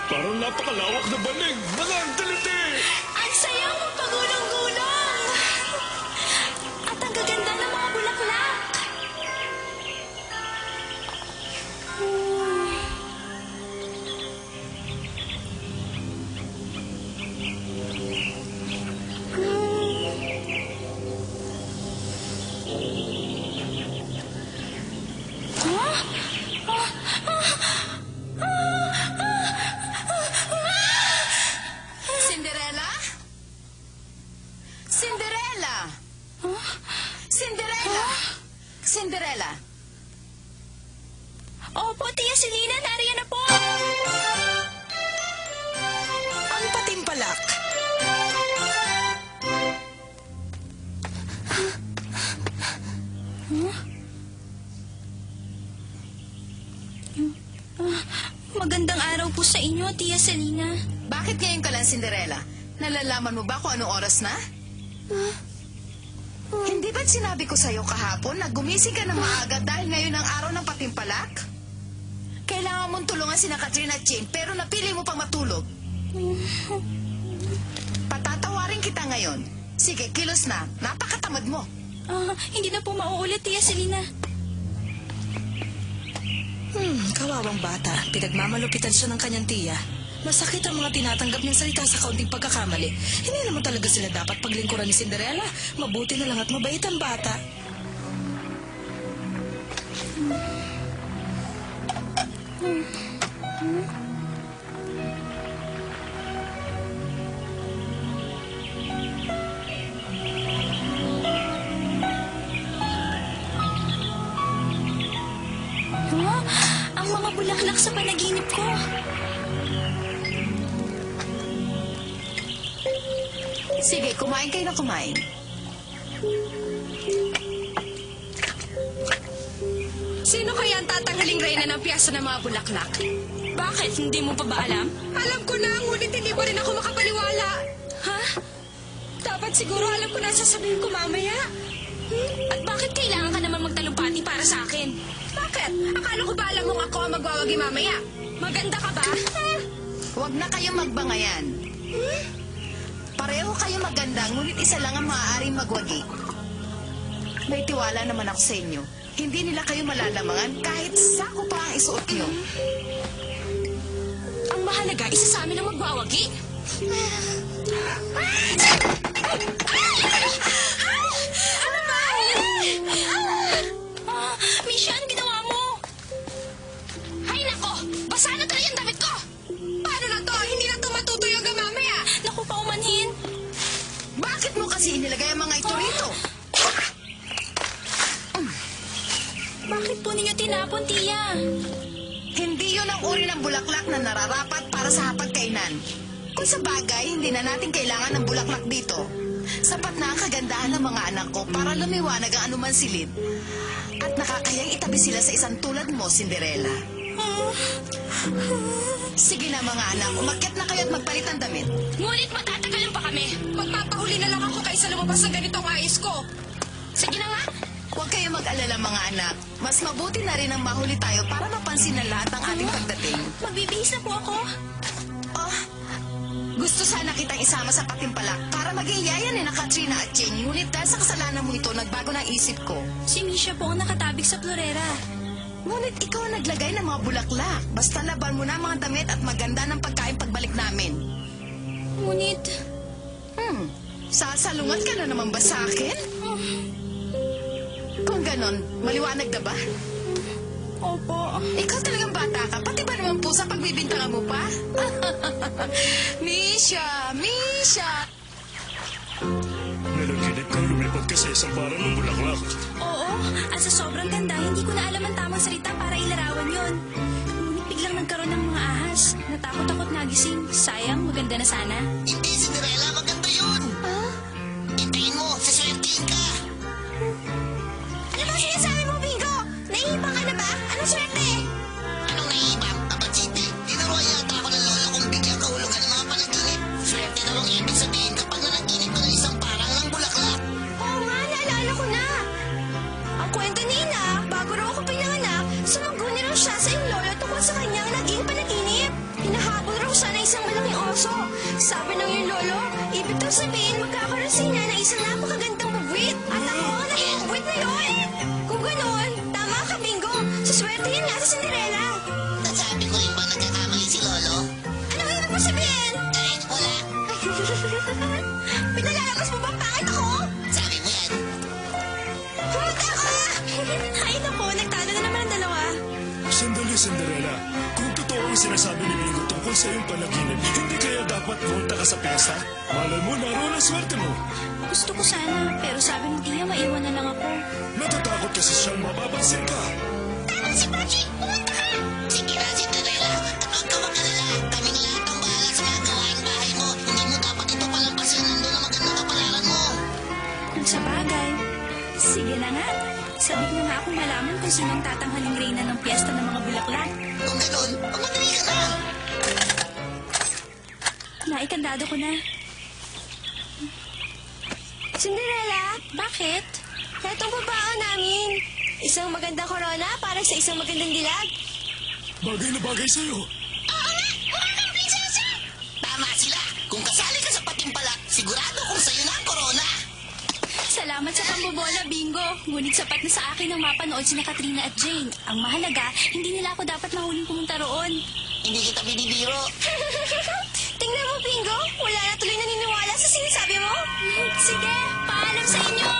Parang napakalawak na banig. Mga antiliti! Ang saya mo pagulong-gulong! At ang gaganda ng mga bulaklak! Cinderella? Cinderella! Cinderella! Cinderella! Opo, Tia Selena, nariyan na po! Ang patimpalak! Magandang araw po sa inyo, Tia Selena. Bakit ngayon ka lang, Cinderella? Nalalaman mo ba kung anong oras na? Hindi ba't sinabi ko sa'yo kahapon na gumising ka ng maaga dahil ngayon ang araw ng patimpalak? Kailangan mong tulungan sina Katrina at Jane pero napili mo pang matulog. Patatawarin kita ngayon. Sige, kilos na. Napakatamad mo. Hindi na po mauulit, Tia Selena. Kawawang bata. Pinagmamalupitan siya ng kanyang tiya. Masakit ang mga tinatanggap niyang salita sa kaunting pagkakamali. Hindi naman talaga sila dapat paglingkuran ni Cinderella. Mabuti na lang at mabait ang bata. Ang mga bulaklak sa panaginip ko. Sige, kumain kayo na kumain. Sino kaya ang tatanghaling reyna ng piyesta ng mga bulaklak? Bakit? Hindi mo pa ba alam? Alam ko na, ngunit hindi pa rin ako makapaniwala. Ha? Dapat siguro alam ko na sasabihin ko mamaya. At bakit kailangan ka naman magtalumpati para sa akin? Bakit? Akala ko ba alam mong ako ang magwawagi mamaya? Maganda ka ba? Huwag na kayong magbangayan. Pareho kayo maganda, ngunit isa lang ang maaaring magwagi. May tiwala naman ako sa inyo. Hindi nila kayo malalamangan kahit sako pa ang isuot nyo. Ang mahalaga, isa sa amin ang magwawagi. Ano ba? Misha, ano ginawa mo? Hay nako! Basa na talaga ang damit ko! Paano na to? Hindi na to matutuyo hanggang mamaya. Naku, paumanhin. Bakit mo kasi inilagay ang mga ito rito? Bakit po ninyo tinapon, Tia? Hindi yun ang uri ng bulaklak na nararapat para sa hapagkainan. Kung sa bagay, hindi na natin kailangan ng bulaklak dito. Sapat na ang kagandahan ng mga anak ko para lumiwanag ang anuman silid. At nakakayang itabi sila sa isang tulad mo, Cinderella. Sige na mga anak, umakyat na kayo at magpalit ng damit. Ngunit matatagalan pa kami. Magpapahuli na lang ako kaysa lumabas ng ganitong ayos ko. Sige na nga. Huwag kayo mag-alala mga anak. Mas mabuti na rin ang mahuli tayo para mapansin ng lahat ang ating pagdating. Magbibihis na po ako. Oh, gusto sana kitang isama sa patimpalak para maging yaya ni na Katrina at Jane. Ngunit dahil sa kasalanan mo ito, nagbago ng isip ko. Si Misha po ang nakatabig sa florera. Ngunit ikaw ang naglagay ng mga bulaklak. Basta laban mo na ang mga damit at maganda ng pagkain pagbalik namin. Ngunit... Sasalungat ka na naman ba sa akin? Kung ganon, maliwanag na ba? Opo. Ikaw talagang bata ka, pati ba naman po sa pagbibintangan mo pa? Misha! Misha! Nanaginip kang lumipad ka sa isang parang ng bulaklak. Oo, at sa sobrang ganda, hindi ko na alam ang tamang salita para ilarawan yon. Ngunit biglang nagkaroon ng mga ahas. Natakot-takot nagising. Sayang, maganda na sana. Hindi, Cinderella. Maganda yun. Hintayin mo. Saswertihin ka. Ano ba sinasabi mo, Bingo? Naiibang ka na ba? Anong swerte? Anong naiibang? Abang-siti. Tinuruan yata ako ng lola kong bigyan kahulugan ng mga panaginip. Swerte daw ang ibig sabihin kapag nanaginip ka ng isang parang ng bulaklak. Oo nga, naalala ko na. Ang kwento ni Ina, bago raw ako pinanganak, sumanggo niya raw siya Sabi ng yung lolo, ibig daw sabihin magkakaroon sila ng isang napakagandang buwit. At ako, naging buwit na yun. Kung ganoon, tama ka, Bingo. Suswertehin nga sa Cinderella. Nasabi ko rin ba nagkakamali si Lolo? Anong ibig mo sabihin? Kahit wala. Pinalalabas mo bang pangit ako? Sabi mo yan. Pumunta ka! Ay nako, nagtalo na naman ang dalawa. Sandali, Cinderella. Kung totoo ang sinasabi ni Bingo tungkol sa iyong panaginip, hindi kaya dapat pumunta ka sa piyesta? Malay mo, naroon ang swerte mo. Gusto ko sana, pero sabi ni Tia, maiwan na lang ako. Natatakot kasi siyang mapapansin ka. Tama si Pachi! Pumunta ka! Sige na, Cinderella. At huwag ka mag-alala. Kaming lahat ang bahala sa mga gawaing bahay mo. Hindi mo dapat ito palampasin nandun ang magandang kapalaran mo. Kung sa bagay, sige na nga. Sabik na nga akong malaman kung sinong tatanghaling reyna ng piyesta ng mga bulaklak. Kung ganun, magmadali ka na. Naikandado ko na. Cinderella, Bakit? etong babaon namin. Isang magandang korona para sa isang magandang dilag. Bagay na bagay sa'yo. Tama sila. Kung kasali ka sa patimpalak, sigurado kung sa'yo na ang korona. Salamat sa pambobola, Bingo. Ngunit sapat na sa akin ang mapanood sina Katrina at Jane. Ang mahalaga, hindi nila ako dapat mahuling pumunta roon. Hindi kita binibiro. Tingnan mo, Bingo. Wala na tuloy naniniwala sa sinasabi mo. Sige, paalam sa inyo!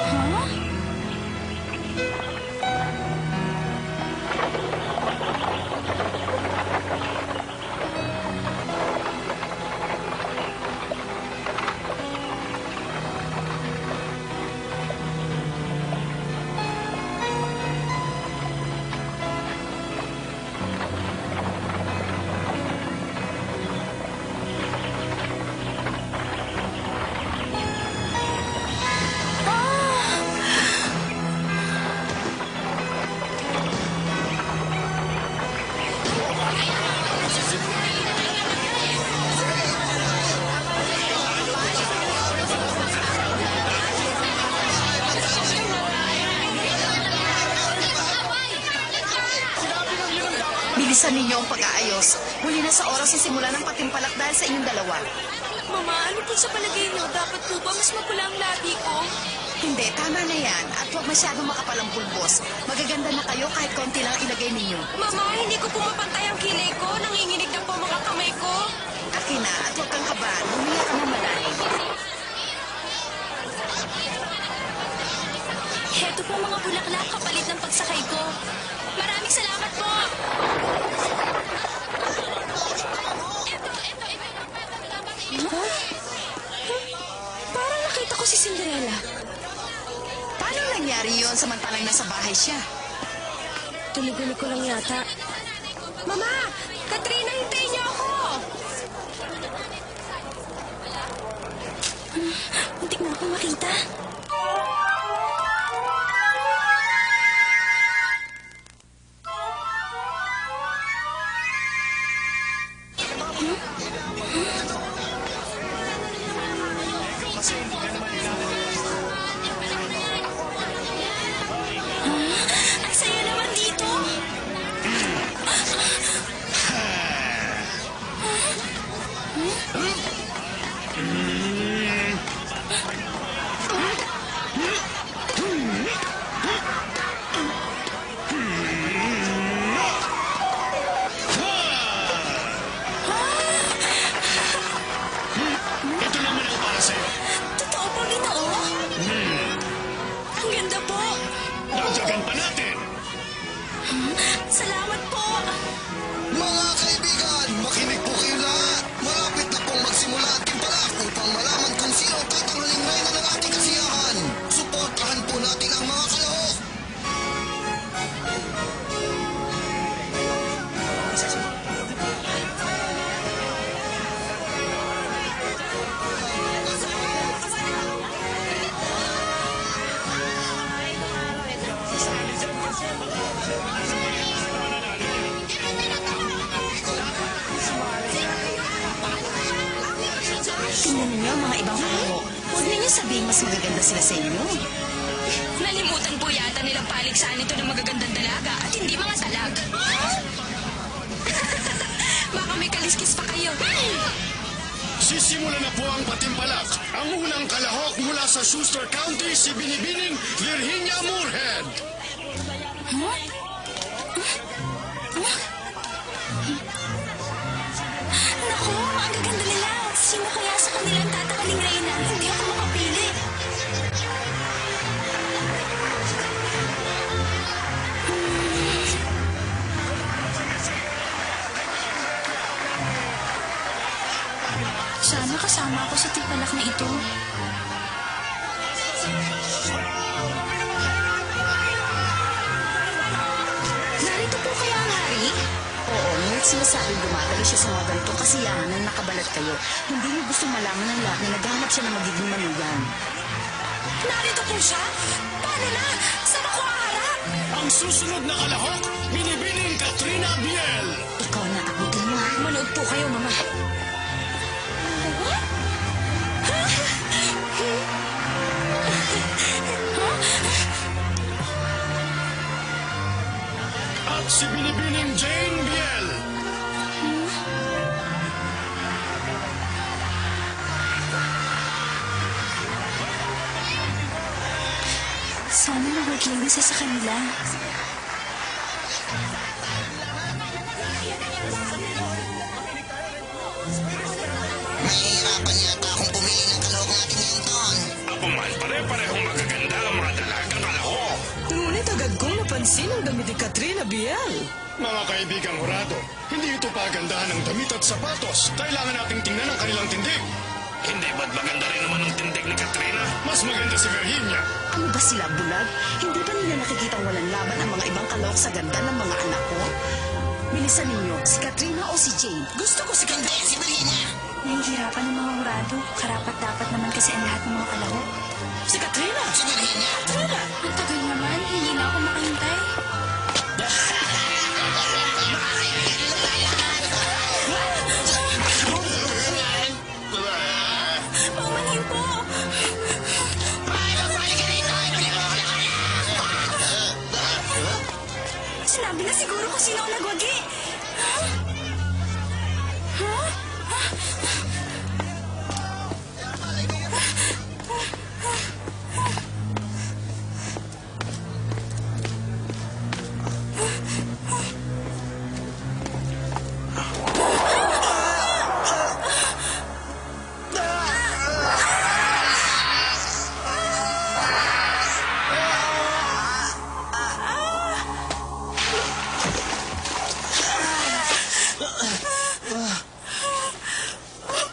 Huh? Bilisan ninyo ang pag-aayos. Huli na sa oras ang simula ng patimpalak dahil sa inyong dalawa. Mama, ano po sa palagay niyo? Dapat po ba mas mapula ang labi ko? Hindi, tama na yan. At huwag masyadong makapalang pulbos. Magaganda na kayo kahit konti lang ilagay ninyo. Mama, hindi ko pumapantay ang kilay ko. Nanginginig na po mga kamay ko. Akin na, at huwag kang kabahan. Humiya ka ng malalim. Heto po mga bulaklak kapalit ng pagsakay ko. Maraming salamat po! Huh? Parang nakita ko si Cinderella. Paano nangyari yon samantalang nasa bahay siya? Tulig-ulig ko lang yata. Mama! Katrina, hintayin niyo ako! Muntik na ako makita. Ang saya naman dito. Ito naman ang para sa'yo. Totoo po, Ginoo? Ang ganda po. Dagdagan pa natin. Salamat po. Mga kaibigan, makinig po kayo lahat. Malapit na pong magsimula ang timpalak upang malaman kung sino ang tatanghaling reyna ng ating kasiyahan. Suportahan po natin ang mga kalahok. Tingnan ninyo ang mga ibang kalahok. Huwag ninyo sabihin mas magaganda sila sa inyo. Nakalimutan po yata nilang paligsahan ito ng magagandang dalaga at hindi mga talag. Baka may kaliskis pa kayo. Sisimula na po ang patimpalak. Ang unang kalahok mula sa Schuster County, si Binibining Virginia Moorhead. Naku, ang gaganda nila. Sino kaya sa kanilang tatakaling reyna? Hindi ako makapili. Sana kasama ako sa tipalak na ito. Narito po kaya ang hari? Oo, ngunit sinasabing dumadalo siya sa mga ganitong kasiyahan nang nakabalat kayo. Hindi niyo gusto malaman ng lahat na naghahanap siya ng magiging manugang. Narito po siya? Paano na? Saan ako haharap? Ang susunod na kalahok, Binibining Katrina Biel. Ikaw na, abutin mo. Manood po kayo, Mama. At si Binibining Jane Biel. Sana makikinig sa kanila. Mahihirapan yata akong pumili ng kalahok natin ngayong taon. Ako man, pare-parehong magaganda ang mga dalagang kalahok. Ngunit agad kong napansin ang damit ni Katrina Biel. Mga kaibigang hurado, hindi ito pagandahan ng damit at sapatos. Kailangan nating tingnan ang kanilang tindig. Hindi ba't maganda rin naman ang tindig ni Katrina? Mas maganda si Virginia. Ano ba sila, bulag? Hindi ba nila nakikitang walang laban ang mga ibang kalahok sa ganda ng mga anak ko? Bilisan ninyo, si Katrina o si Jane? Gusto ko si Hindi, Katrina. si Virginia. Nahihirapan ng mga hurado. Karapat-dapat naman kasi ang lahat ng mga kalahok. Si Katrina. Si Virginia. Katrina. Ang tagal naman, hindi na ako makahintay. Paumanhin po! Sinabi na siguro kung sino ang nagwagi.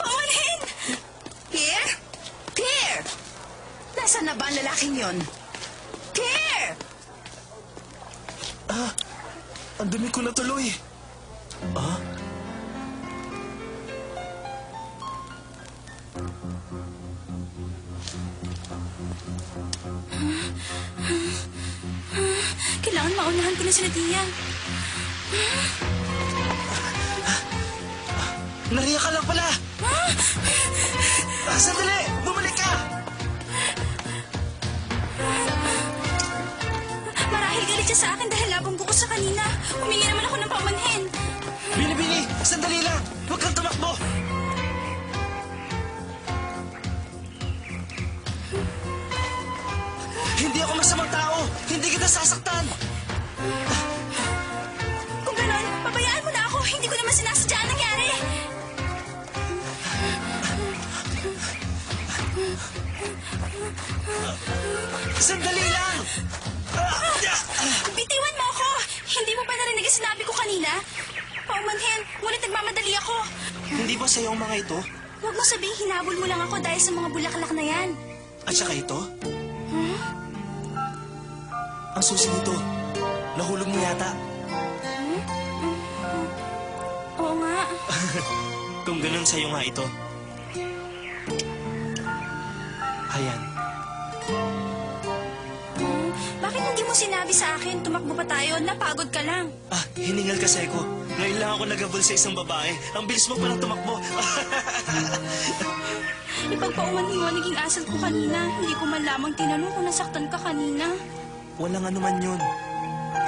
Paumanhin! Pierre? Pierre! Nasaan na ba ang lalaking yon? Pierre! Ang dumi ko na tuloy. Kailangan maunahan ko na sila Tia. Nariya ka lang pala. Sandali! Bumalik ka! Marahil galit siya sa akin dahil labang buko sa kanina. Humingi naman ako ng paumanhin. Bini-bini! Sandali lang! Huwag kang tumakbo! Hindi ako masamang tao! Hindi kita sasaktan! Kung ganon, pabayaan mo na ako. Hindi ko naman sinasadya ang nangyari. Sandali lang! Bitiwan mo ako. Hindi mo ba narinig ang sinabi ko kanina? Paumanhin, ngunit nagmamadali ako. Hindi ba sa'yo ang mga ito? Huwag mo sabihin hinabol mo lang ako dahil sa mga bulaklak na yan. At saka ito? Ang susi nito. Nahulog mo yata. Oo nga. Kung ganun sa'yo nga ito. Ayan. Bakit hindi mo sinabi sa akin? Tumakbo pa tayo. Napagod ka lang. Hiningal kasi ko. Ngayon lang ako nagabol sa isang babae. Ang bilis mo palang tumakbo. Ipagpaumanhin mo naging asal ko kanina. Hindi ko man lamang tinanong kung nasaktan ka kanina. Walang anuman yun.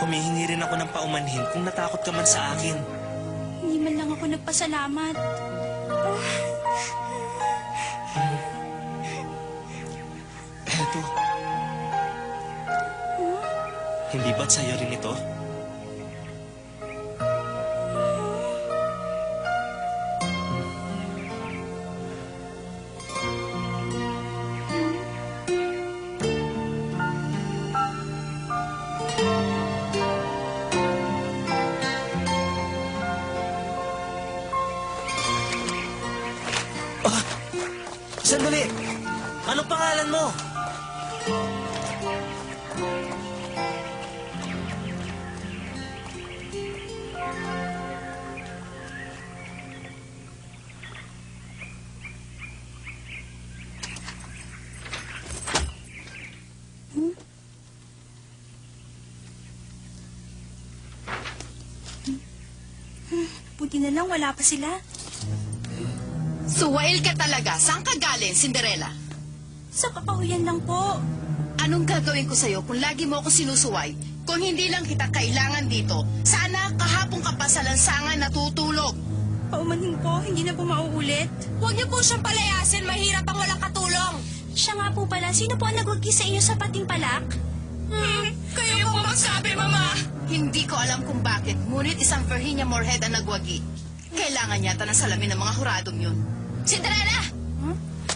Humihingi rin ako ng paumanhin kung natakot ka man sa akin. Hindi man lang ako nagpasalamat. Eto. Hindi ba't sa'yo rin ito? Sandali! Anong pangalan mo? Buti na lang wala pa sila. Suwail ka talaga. Saan ka galing, Cinderella? Sa kakahuyan lang po. Anong gagawin ko sa'yo kung lagi mo ako sinusuway? Kung hindi lang kita kailangan dito, sana kahapon ka pa sa lansangan natutulog. Paumanhin po, hindi na po mauulit. Huwag niyo po siyang palayasin. Mahirap ang walang katulong. Siya nga po pala, sino po ang nagwagi sa iyo sa pating palak? Kayo po magsabi, Mama. Hindi ko alam kung bakit, ngunit isang Virginia Moorhead ang nagwagi. Kailangan yata ng salamin ng mga huradong yun. Cinderella!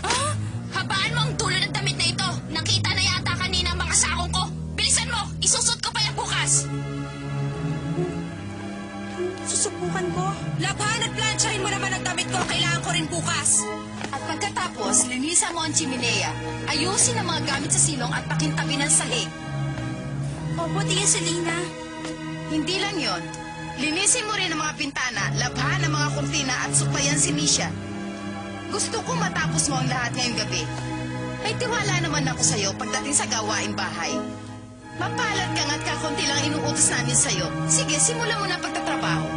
Ah! Habaan mo ang dulo ng damit na ito. Nakita na yata kanina ang mga sakong ko. Bilisan mo! Isusot ko pa yan bukas. Susubukan ko. Labhan at plansyahin mo naman ang damit ko. Kailangan ko rin bukas. At pagkatapos, linisan mo ang chimenea, ayusin ang mga gamit sa silong at pakintabi ng sahig. Opo, Tia Selena. Hindi lang yon. Linisin mo rin ang mga pintana, labhan ang mga kurtina at suklayan si Misha. Gusto ko matapos mo ang lahat ngayong gabi. May tiwala naman ako sa'yo pagdating sa gawaing bahay. Mapalad ka nga't kakunti lang inuutos namin sa'yo. Sige, simulan mo na ang pagtatrabaho.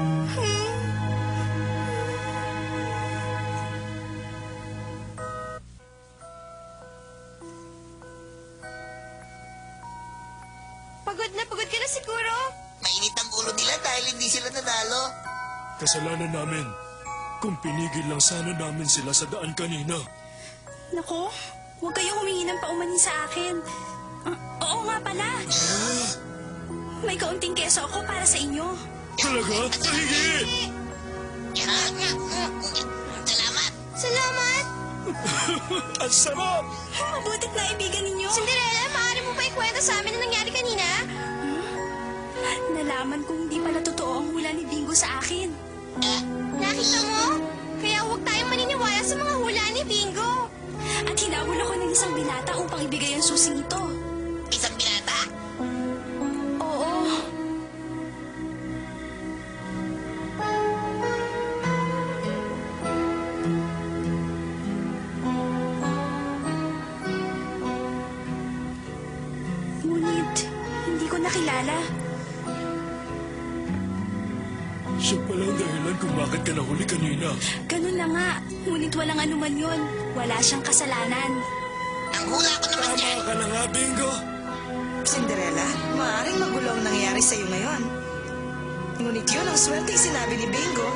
Pagod ka na siguro. Mainit ang ulo nila dahil hindi sila nanalo. Kasalanan namin. Kung pinigil lang sana namin sila sa daan kanina. Nako, huwag kayong humingi ng paumanhin sa akin. Oo nga pala. May kaunting keso ako para sa inyo. Talaga? Pahingi! Salamat! Salamat! Ang sarap! Mabutit na ibigan ninyo. Cinderella, maaari mo ba ikwento sa amin ang nangyari kanina? Nalaman kong hindi pala totoo ang hula ni Bingo sa akin. Nakita mo? Kaya huwag tayong maniniwala sa mga hula ni Bingo. At hinawal ako ng isang binata upang ibigay ang susing ito. Isang binata? Oo. Ngunit, hindi ko nakilala. Siya pala ang dahilan kung bakit ka nahuli kanina. Ganun na nga. Ngunit walang anuman yun. Wala siyang kasalanan. Ang hula ko naman yan. Tama ka na nga, Bingo. Cinderella, maaaring magulo ang nangyayari sa'yo ngayon. Ngunit yun ang swerte sinabi ni Bingo.